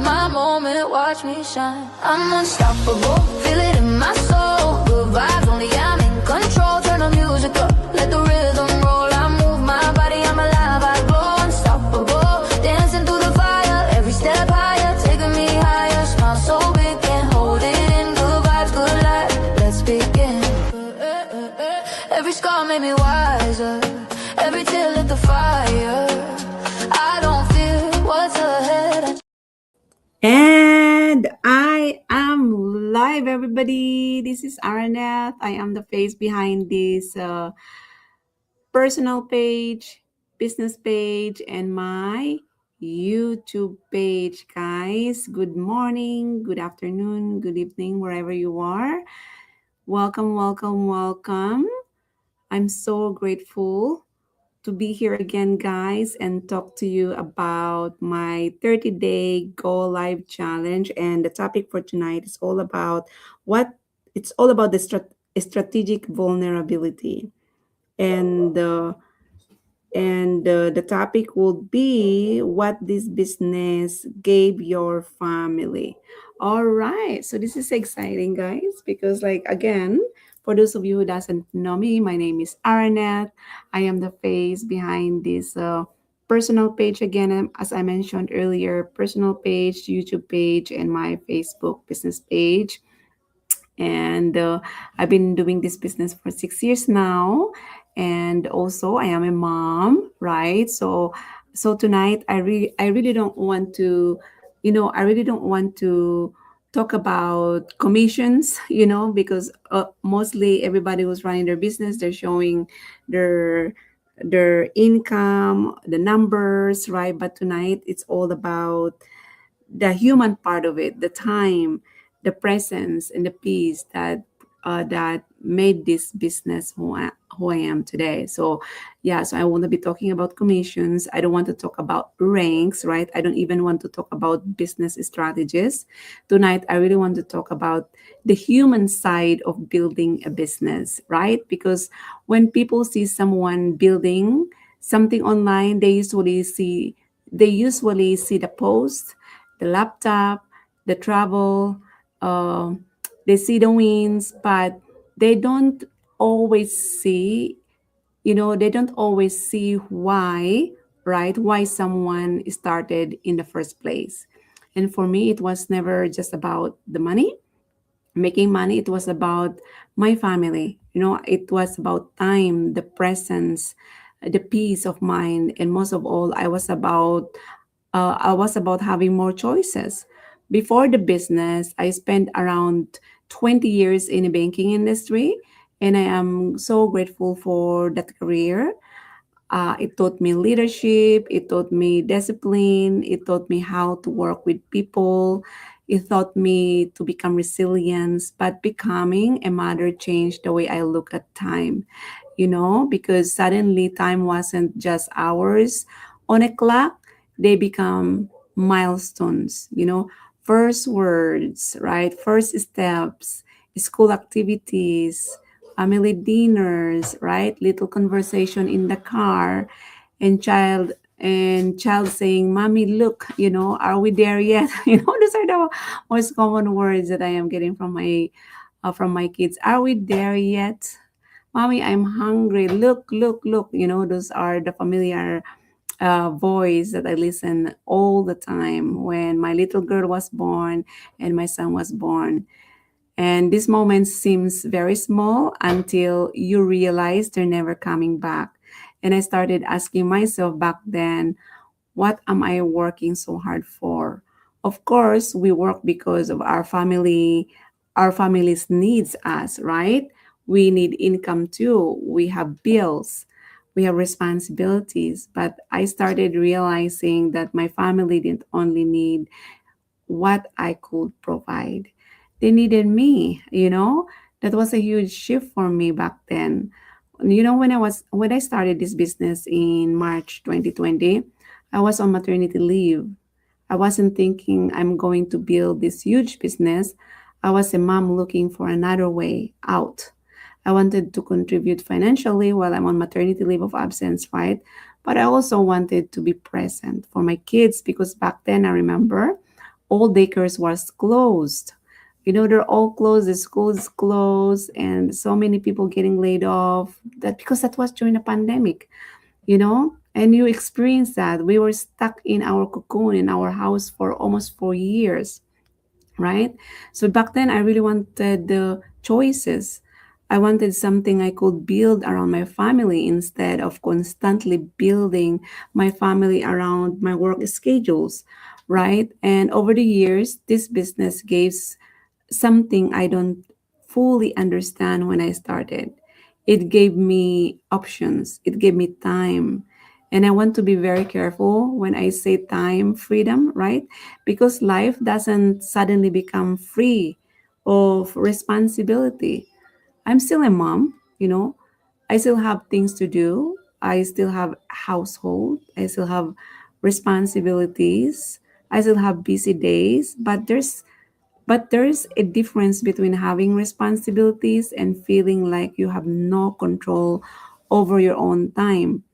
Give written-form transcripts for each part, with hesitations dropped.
my moment, watch me shine. I'm unstoppable, feel it in my soul. Good vibes only, I'm in control. Turn the music up, let the rhythm roll. I move my body, I'm alive, I glow. Unstoppable, dancing through the fire. Every step higher, taking me higher. Smile so big, can't hold it in. Good vibes, good life, let's begin. Every scar made me wiser. Every tear lit the fire. I don't fear what's ahead. And I am live, everybody. This is Araneth. I am the face behind this personal page, business page, and my YouTube page, guys. Good morning, good afternoon, good evening, wherever you are. Welcome, welcome, welcome. I'm so grateful to be here again, guys, and talk to you about my 30-day Go Live challenge. And the topic for tonight is all about what it's all about the strategic vulnerability. And the topic will be what this business gave your family. All right, so this is exciting, guys, because like again, for those of you who doesn't know me, my name is Aranet. I am the face behind this personal page again, as I mentioned earlier, personal page, YouTube page, and my Facebook business page. And I've been doing this business for 6 years now, and also I am a mom, right? So tonight I really don't want to, I really don't want to talk about commissions, because mostly everybody who's running their business, they're showing their their income, the numbers, right? But tonight it's all about the human part of it, the time, the presence, and the peace that made this business who I am today. So, yeah, so I want to be talking about commissions. I don't want to talk about ranks, right? I don't even want to talk about business strategies. Tonight, I really want to talk about the human side of building a business, right? Because when people see someone building something online, they usually see the post, the laptop, the travel, they see the wins, but they don't always see, why, right? Why someone started in the first place. And for me, it was never just about the money, making money. It was about my family. It was about time, the presence, the peace of mind, and most of all, I was about having more choices. Before the business, I spent around 20 years in the banking industry, and I am so grateful for that career. It taught me leadership, it taught me discipline, it taught me how to work with people, it taught me to become resilient. But becoming a mother changed the way I look at time, because suddenly time wasn't just hours on a clock, they become milestones, first words, right? First steps, school activities, family dinners, right? Little conversation in the car, and child saying, "Mommy, look, are we there yet?" Those are the most common words that I am getting from my kids. Are we there yet? Mommy, I'm hungry. Look, look, look. Those are the familiar voice that I listen all the time when my little girl was born and my son was born. And this moment seems very small until you realize they're never coming back. And I started asking myself back then, what am I working so hard for? Of course, we work because of our family. Our families needs us, right? We need income too. We have bills. We have responsibilities. But I started realizing that my family didn't only need what I could provide. They needed me. That was a huge shift for me back then. When I started this business in March 2020, I was on maternity leave. I wasn't thinking I'm going to build this huge business. I was a mom looking for another way out. I wanted to contribute financially while I'm on maternity leave of absence, right? But I also wanted to be present for my kids because back then I remember all daycares was closed. They're all closed, the schools closed, and so many people getting laid off. That because that was during the pandemic. And you experienced that. We were stuck in our cocoon in our house for almost 4 years, right? So back then, I really wanted the choices. I wanted something I could build around my family instead of constantly building my family around my work schedules, right? And over the years, this business gave something I don't fully understand when I started. It gave me options, it gave me time. And I want to be very careful when I say time freedom, right? Because life doesn't suddenly become free of responsibility. I'm still a mom. I still have things to do. I still have household. I still have responsibilities. I still have busy days, but there's a difference between having responsibilities and feeling like you have no control over your own time,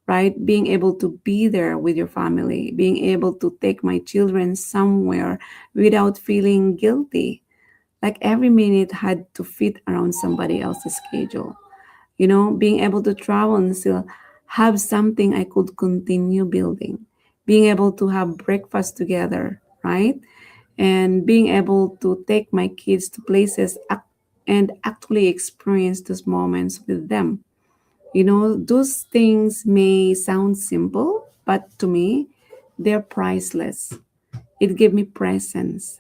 right? Being able to be there with your family, being able to take my children somewhere without feeling guilty. Like every minute had to fit around somebody else's schedule. Being able to travel and still have something I could continue building, being able to have breakfast together, right? And being able to take my kids to places and actually experience those moments with them. Those things may sound simple, but to me, they're priceless. It gave me presence.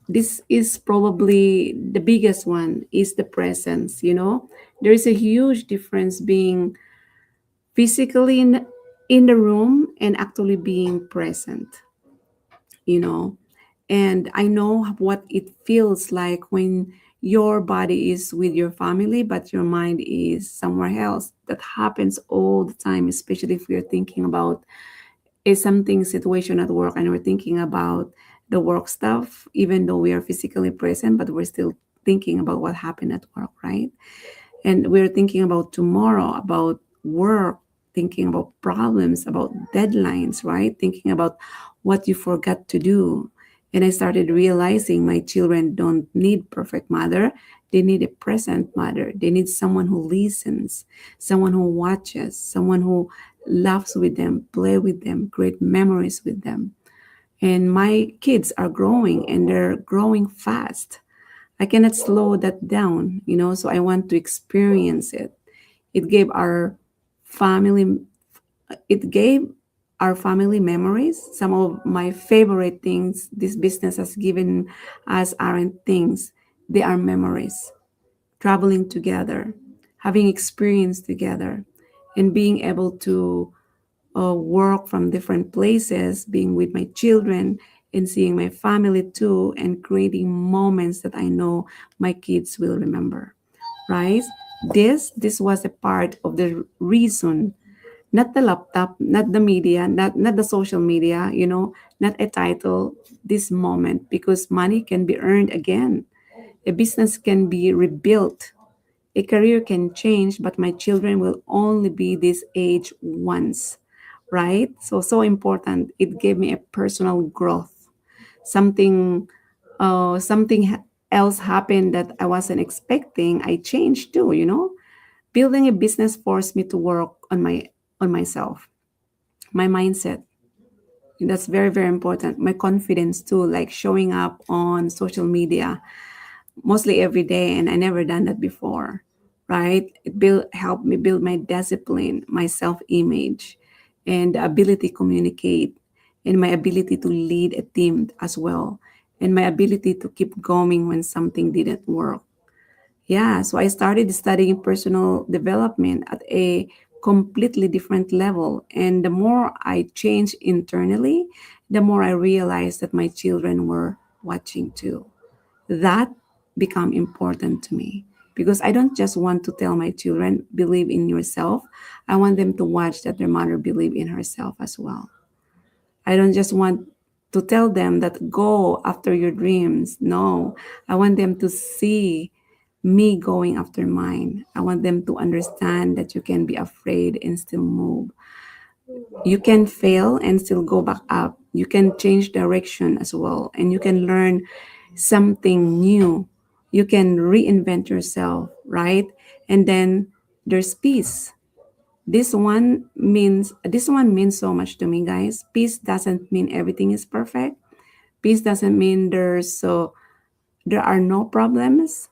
This is probably the biggest one is the presence. There is a huge difference being physically in the room and actually being present. And I know what it feels like when your body is with your family but your mind is somewhere else. That happens all the time, especially if we're thinking about a something situation at work and we're thinking about the work stuff, even though we are physically present, but we're still thinking about what happened at work, right? And we're thinking about tomorrow, about work, thinking about problems, about deadlines, right? Thinking about what you forgot to do. And I started realizing my children don't need perfect mother. They need a present mother. They need someone who listens, someone who watches, someone who laughs with them, play with them, create memories with them. And my kids are growing and they're growing fast. I cannot slow that down, so I want to experience it. It gave our family it gave our family memories. Some of my favorite things this business has given us aren't things, they are memories. Traveling together, having experience together, and being able to work from different places, being with my children and seeing my family too, and creating moments that I know my kids will remember. Right? This was a part of the reason, not the laptop, not the media, not the social media, not a title, this moment, because money can be earned again. A business can be rebuilt. A career can change, but my children will only be this age once, right? So important. It gave me a personal growth. Something, else happened that I wasn't expecting. I changed too. Building a business forced me to work on myself, my mindset. That's very, very important. My confidence too, like showing up on social media mostly every day, and I never done that before, right? It helped me build my discipline, my self-image, and the ability to communicate, and my ability to lead a team as well, and my ability to keep going when something didn't work. Yeah, so I started studying personal development at a completely different level. And the more I changed internally, the more I realized that my children were watching too. That become important to me because I don't just want to tell my children believe in yourself. I want them to watch that their mother believe in herself as well. I don't just want to tell them that go after your dreams. No, I want them to see me going after mine. I want them to understand that you can be afraid and still move. You can fail and still go back up. You can change direction as well, and you can learn something new. You can reinvent yourself, right? And then there's peace. This one means so much to me, guys. Peace doesn't mean everything is perfect. Peace doesn't mean there are no problems,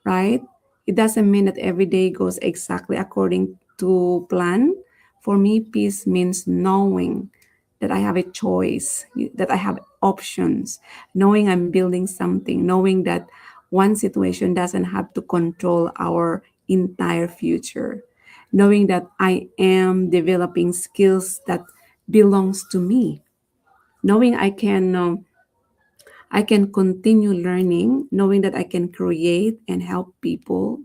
right? It doesn't mean that every day goes exactly according to plan. For me, peace means knowing that I have a choice, that I have options, knowing I'm building something, knowing that one situation doesn't have to control our entire future, knowing that I am developing skills that belongs to me, knowing I can continue learning, knowing that I can create and help people,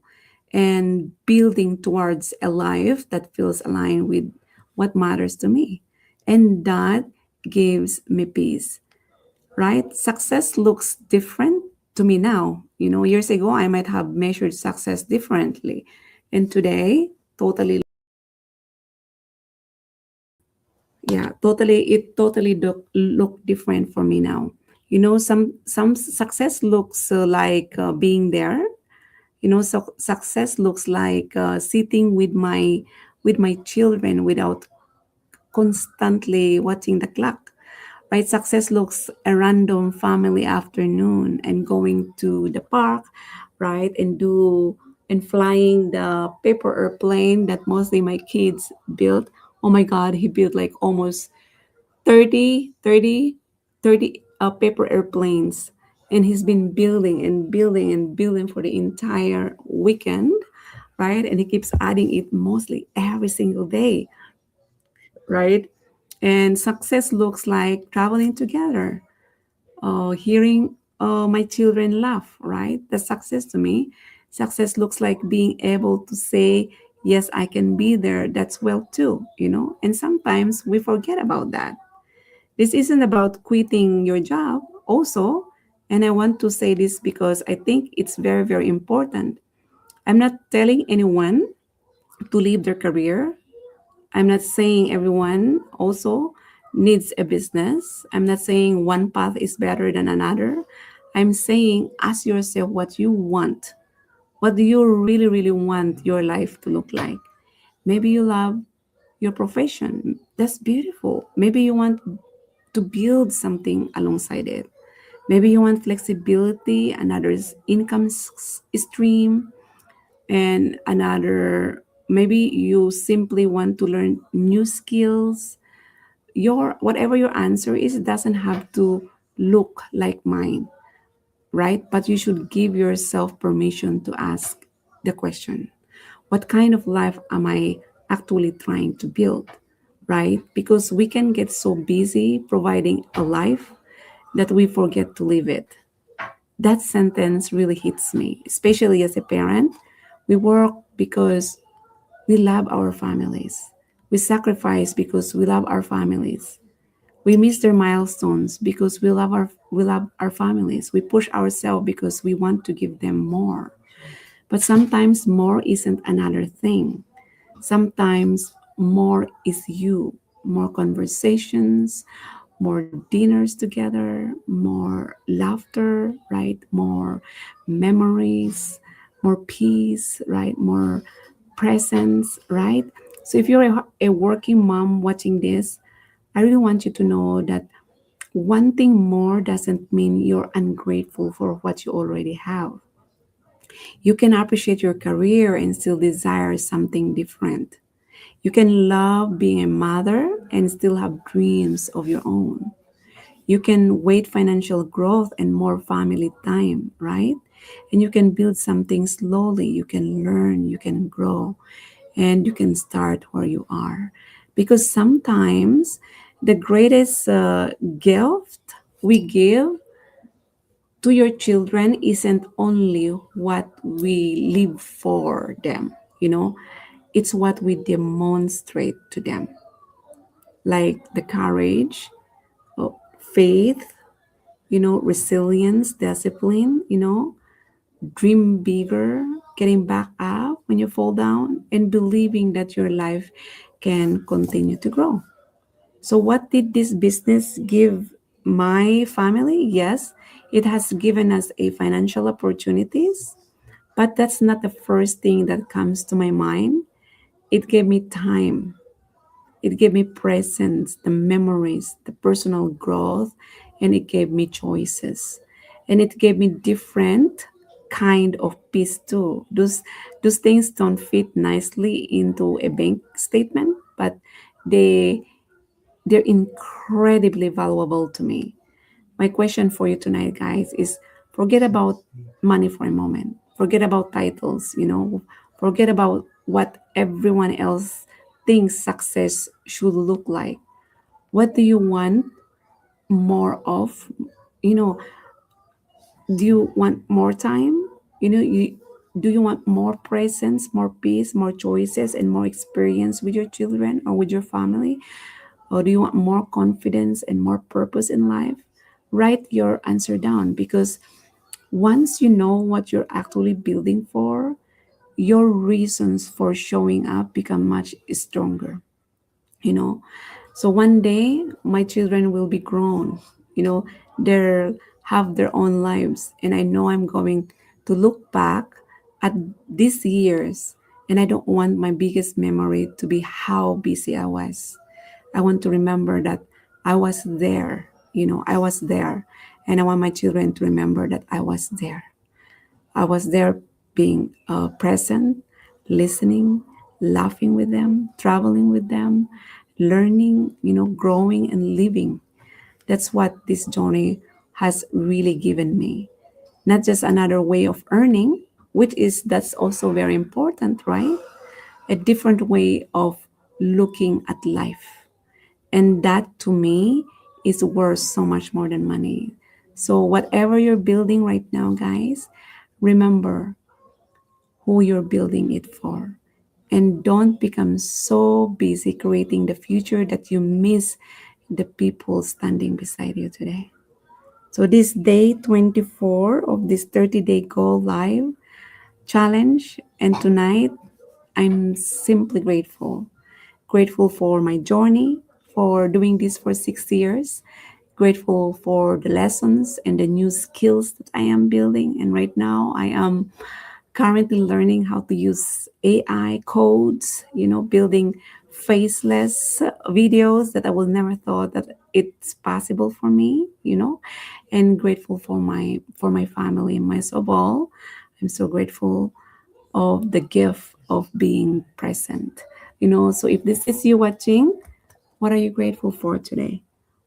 and building towards a life that feels aligned with what matters to me. And that gives me peace, right? Success looks different to me now. Years ago, I might have measured success differently. And today, totally, yeah, it totally look different for me now. Some success looks like being there. So success looks like sitting with my children without constantly watching the clock, right? Success looks a random family afternoon and going to the park, right? And flying the paper airplane that mostly my kids built. Oh my god, he built like almost 30, 30, 30 paper airplanes. And he's been building and building and building for the entire weekend, right? And he keeps adding it mostly every single day, right? And success looks like traveling together, hearing my children laugh, right? That's success to me. Success looks like being able to say, yes, I can be there. That's well too. And sometimes we forget about that. This isn't about quitting your job, also. And I want to say this because I think it's very, very important. I'm not telling anyone to leave their career. I'm not saying everyone also needs a business. I'm not saying one path is better than another. I'm saying ask yourself what you want. What do you really, really want your life to look like? Maybe you love your profession. That's beautiful. Maybe you want to build something alongside it. Maybe you want flexibility, another's income stream, and another, maybe you simply want to learn new skills. Your whatever your answer is, it doesn't have to look like mine, right? But you should give yourself permission to ask the question, what kind of life am I actually trying to build, right? Because we can get so busy providing a life that we forget to live it. That sentence really hits me, especially as a parent. We work because we love our families. We sacrifice because we love our families. We miss their milestones because we love our families. We push ourselves because we want to give them more. But sometimes more isn't another thing. Sometimes more is you. More conversations, more dinners together, more laughter, right? More memories, more peace, right? More presence, right? So if you're a working mom watching this, I really want you to know that wanting more doesn't mean you're ungrateful for what you already have. You can appreciate your career and still desire something different. You can love being a mother and still have dreams of your own. You can wait financial growth and more family time, right? And you can build something slowly. You can learn, you can grow, and you can start where you are. Because sometimes the greatest gift we give to your children isn't only what we live for them, it's what we demonstrate to them, like the courage, faith, resilience, discipline, dream bigger, getting back up when you fall down, and believing that your life can continue to grow. So, what did this business give my family? Yes, it has given us a financial opportunities, but that's not the first thing that comes to my mind. It gave me time. It gave me presence, the memories, the personal growth, and it gave me choices. And it gave me different kind of peace too. Those things don't fit nicely into a bank statement, but they they're incredibly valuable to me. My question for you tonight, guys, is forget about money for a moment. Forget about titles, forget about what everyone else thinks success should look like. What do you want more of? You know, do you want more time? Do you want more presence, more peace, more choices, and more experience with your children or with your family? Or do you want more confidence and more purpose in life? Write your answer down, because once you know what you're actually building for, your reasons for showing up become much stronger. you know so one day my children will be grown, they'll have their own lives, and I know I'm going to look back at these years, and I don't want my biggest memory to be how busy I was. I want to remember that I was there. I was there, and I want my children to remember that I was there, being present, listening, laughing with them, traveling with them, learning, growing and living. That's what this journey has really given me. Not just another way of earning, that's also very important, right? A different way of looking at life. And that to me is worth so much more than money. So whatever you're building right now, guys, remember who you're building it for. And don't become so busy creating the future that you miss the people standing beside you today. So, this day 24 of this 30-day goal live challenge, and tonight I'm simply grateful. Grateful for my journey, for doing this for 6 years. Grateful for the lessons and the new skills that I am building. And right now, I am currently learning how to use AI codes, building faceless videos that I will never thought that it's possible for me. And grateful for my family and most of all, I'm so grateful of the gift of being present. So if this is you watching, what are you grateful for today?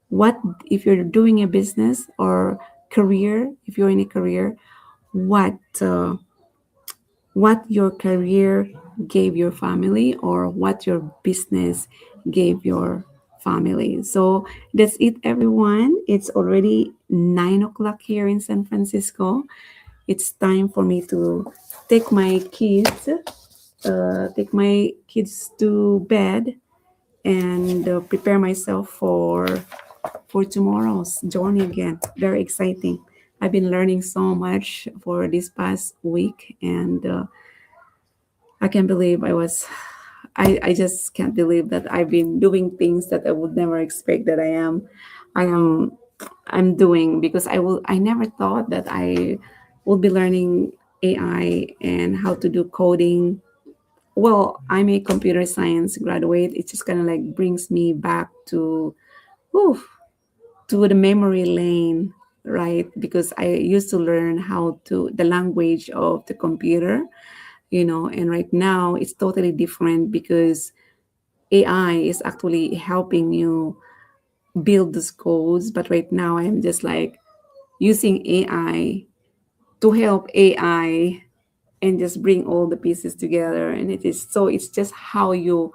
What, if you're doing a business or career, if you're in a career, what what your career gave your family, or what your business gave your family. So that's it, everyone. It's already 9 o'clock here in San Francisco. It's time for me to take my kids, to bed, and prepare myself for tomorrow's journey again. Very exciting. I've been learning so much for this past week, and I can't believe I just can't believe that I've been doing things that I would never expect that I am I'm doing, because I never thought that I would be learning AI and how to do coding. Well, I'm a computer science graduate. It just kind of like brings me back whew, to the memory lane, right? Because I used to learn how to the language of the computer, and right now it's totally different, because AI is actually helping you build those codes. But right now I'm just like using AI to help AI and just bring all the pieces together. And it's just how you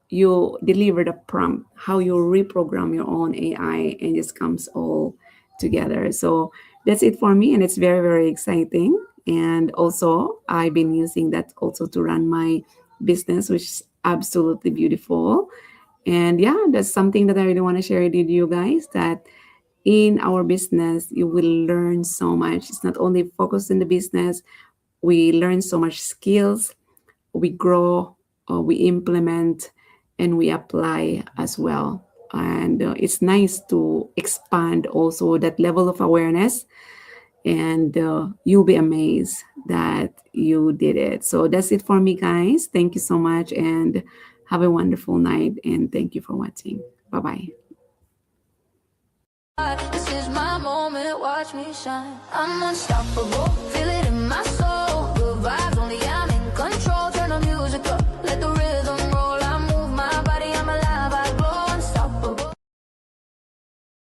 deliver the prompt, how you reprogram your own AI, and just comes all together. So that's it for me, and it's very, very exciting. And also, I've been using that also to run my business, which is absolutely beautiful. And yeah, that's something that I really want to share with you guys, that in our business, you will learn so much. It's not only focused in the business, we learn so much skills, we grow, we implement, and we apply as well. And it's nice to expand also that level of awareness, and you'll be amazed that you did it. So that's it for me, guys. Thank you so much, and have a wonderful night. And thank you for watching. Bye bye. This is my moment, watch me shine. I'm unstoppable.